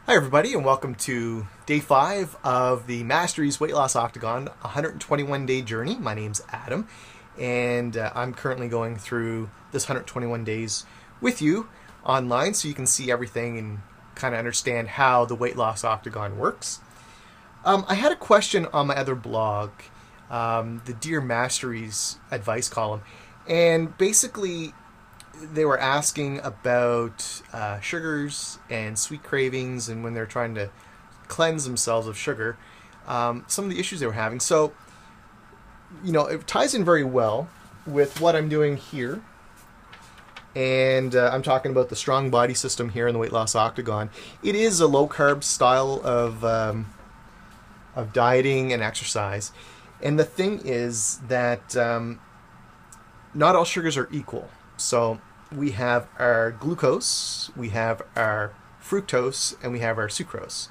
Hi everybody and welcome to day 5 of the Masteries Weight Loss Octagon 121-day journey. My name's Adam and I'm currently going through this 121 days with you online so you can see everything and kind of understand how the Weight Loss Octagon works. I had a question on my other blog, the Dear Masteries advice column, and basically they were asking about sugars and sweet cravings and when they're trying to cleanse themselves of sugar, some of the issues they were having. So, it ties in very well with what I'm doing here. And I'm talking about the strong body system here in the Weight Loss Octagon. It is a low-carb style of dieting and exercise. And the thing is that not all sugars are equal. So we have our glucose, we have our fructose, and we have our sucrose.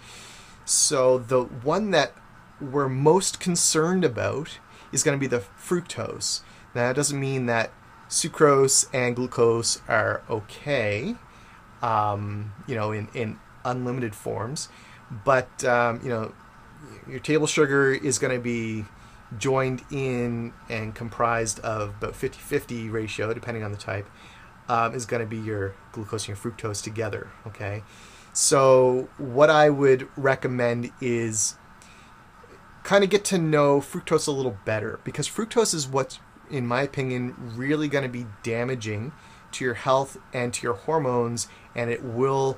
So the one that we're most concerned about is going to be the fructose. Now, that doesn't mean that sucrose and glucose are okay, in unlimited forms, but your table sugar is going to be joined in and comprised of about 50-50 ratio, depending on the type, is going to be your glucose and your fructose together, okay? So what I would recommend is kind of get to know fructose a little better, because fructose is what's, in my opinion, really going to be damaging to your health and to your hormones, and it's going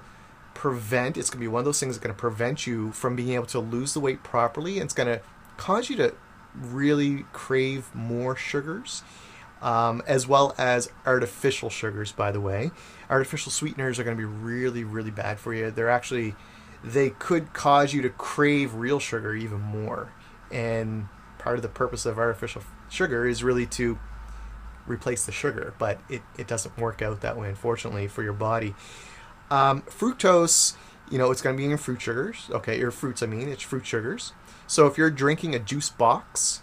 to be one of those things that's going to prevent you from being able to lose the weight properly, and it's going to cause you to really crave more sugars, as well as artificial sugars, by the way. Artificial sweeteners are going to be really, really bad for you. They could cause you to crave real sugar even more. And part of the purpose of artificial sugar is really to replace the sugar, but it doesn't work out that way, unfortunately, for your body. Fructose, it's going to be in fruit sugars. Okay, your fruits, it's fruit sugars. So if you're drinking a juice box,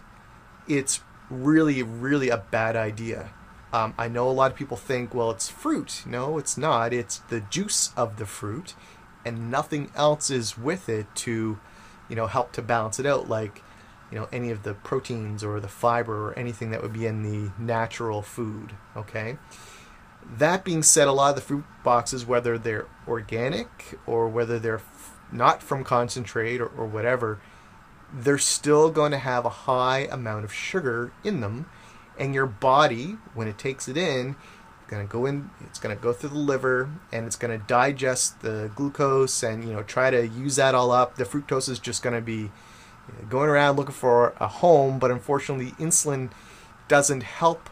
it's really, really a bad idea. I know a lot of people think, well, it's fruit. No, it's not. It's the juice of the fruit, and nothing else is with it to, help to balance it out, like, any of the proteins or the fiber or anything that would be in the natural food, okay? That being said, a lot of the fruit boxes, whether they're organic or whether they're not from concentrate or whatever, they're still going to have a high amount of sugar in them, and your body, when it takes it in, it's going to go through the liver, and it's going to digest the glucose and try to use that all up. The fructose is just going to be going around looking for a home, but unfortunately insulin doesn't help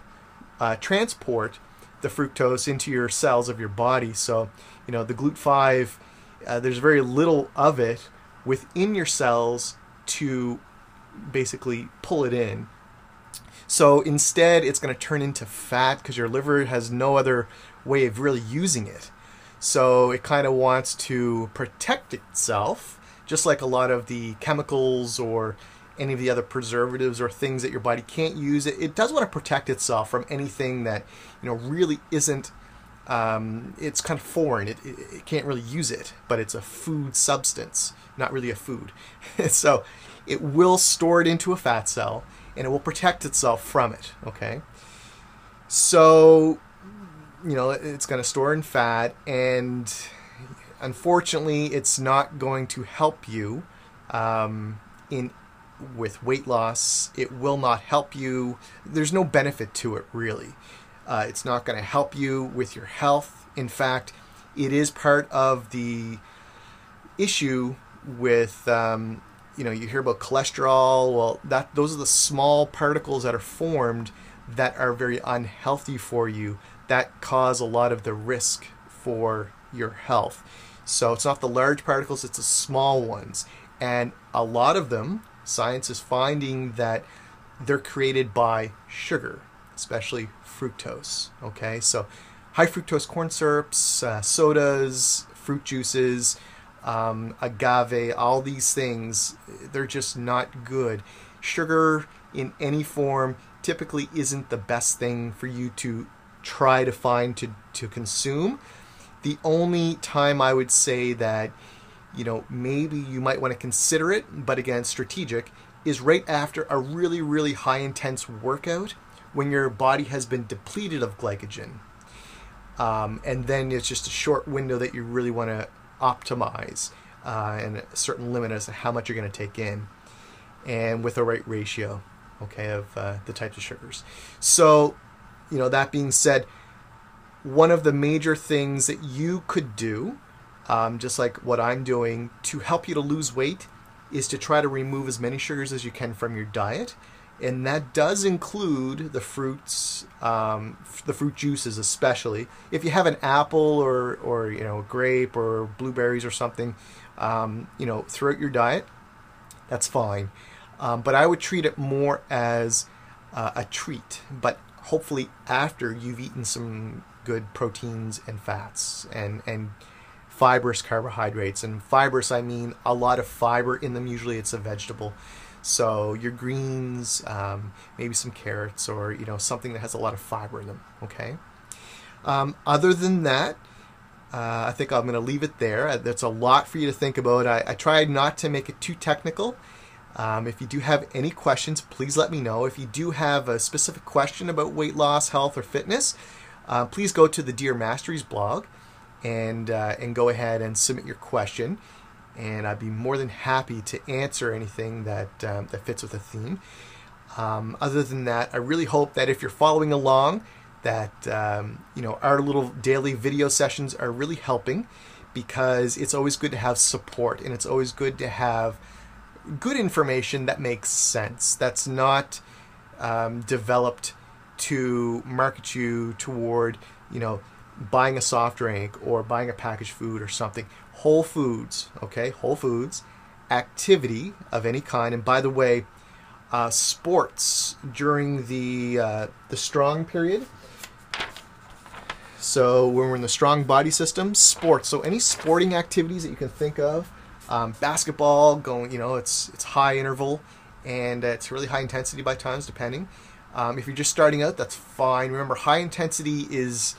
transport the fructose into your cells of your body. So the GLUT5, there's very little of it within your cells to basically pull it in. So instead, it's going to turn into fat because your liver has no other way of really using it. So it kind of wants to protect itself, just like a lot of the chemicals or any of the other preservatives or things that your body can't use. It does want to protect itself from anything that really isn't. It's kind of foreign. It can't really use it, but it's a food substance, not really a food. So it will store it into a fat cell, and it will protect itself from it, okay? So, it's going to store in fat, and unfortunately, it's not going to help you with weight loss. It will not help you. There's no benefit to it, really. It's not going to help you with your health. In fact, it is part of the issue with, you hear about cholesterol. Well, those are the small particles that are formed that are very unhealthy for you, that cause a lot of the risk for your health. So it's not the large particles, it's the small ones. And a lot of them, science is finding that they're created by sugar, especially fructose, okay? So high fructose corn syrups, sodas, fruit juices, agave, all these things, they're just not good. Sugar in any form typically isn't the best thing for you to try to find to consume. The only time I would say that maybe you might want to consider it, but again, strategic, is right after a really, really high intense workout when your body has been depleted of glycogen. And then it's just a short window that you really want to optimize and a certain limit as to how much you're going to take in, and with the right ratio, okay, of the types of sugars. So, that being said, one of the major things that you could do, just like what I'm doing, to help you to lose weight is to try to remove as many sugars as you can from your diet. And that does include the fruits, the fruit juices especially. If you have an apple or a grape or blueberries or something, throughout your diet, that's fine. But I would treat it more as a treat, but hopefully after you've eaten some good proteins and fats and fibrous carbohydrates. And fibrous, I mean a lot of fiber in them. Usually it's a vegetable. So your greens, maybe some carrots, or something that has a lot of fiber in them. Okay. Other than that, I think I'm going to leave it there. That's a lot for you to think about. I tried not to make it too technical. If you do have any questions, please let me know. If you do have a specific question about weight loss, health, or fitness, please go to the Dear Masteries blog and go ahead and submit your question. And I'd be more than happy to answer anything that fits with the theme. Other than that, I really hope that if you're following along, that our little daily video sessions are really helping, because it's always good to have support, and it's always good to have good information that makes sense, that's not developed to market you toward buying a soft drink or buying a packaged food or something. Whole foods, okay? Whole foods, activity of any kind. And by the way, sports during the strong period. So when we're in the strong body system, sports. So any sporting activities that you can think of, basketball, going, it's high interval, and it's really high intensity by times, depending. If you're just starting out, that's fine. Remember, high intensity is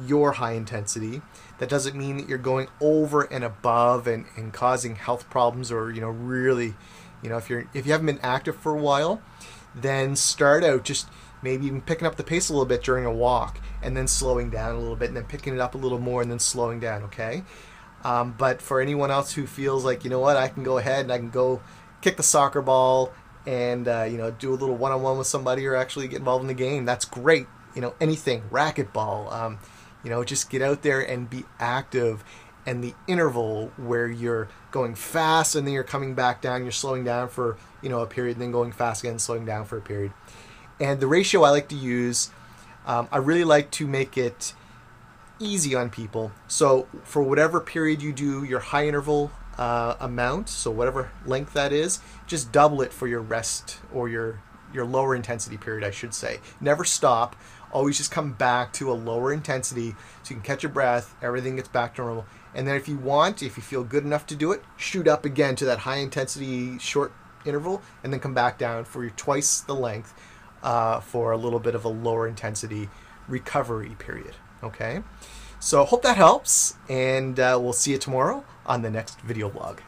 your high intensity. That doesn't mean that you're going over and above and causing health problems, or really, if you haven't been active for a while, then start out just maybe even picking up the pace a little bit during a walk, and then slowing down a little bit, and then picking it up a little more, and then slowing down. Okay. But for anyone else who feels like, I can go ahead and I can go kick the soccer ball and do a little one-on-one with somebody, or actually get involved in the game, that's great. Anything, racquetball. Just get out there and be active. And the interval where you're going fast and then you're coming back down, you're slowing down for, a period, and then going fast again, slowing down for a period. And the ratio I like to use, I really like to make it easy on people. So for whatever period you do your high interval amount, so whatever length that is, just double it for your rest, or your lower intensity period, I should say. Never stop. Always just come back to a lower intensity so you can catch your breath, everything gets back to normal. And then if you feel good enough to do it, shoot up again to that high intensity short interval, and then come back down for your twice the length for a little bit of a lower intensity recovery period. Okay? So hope that helps, and we'll see you tomorrow on the next video blog.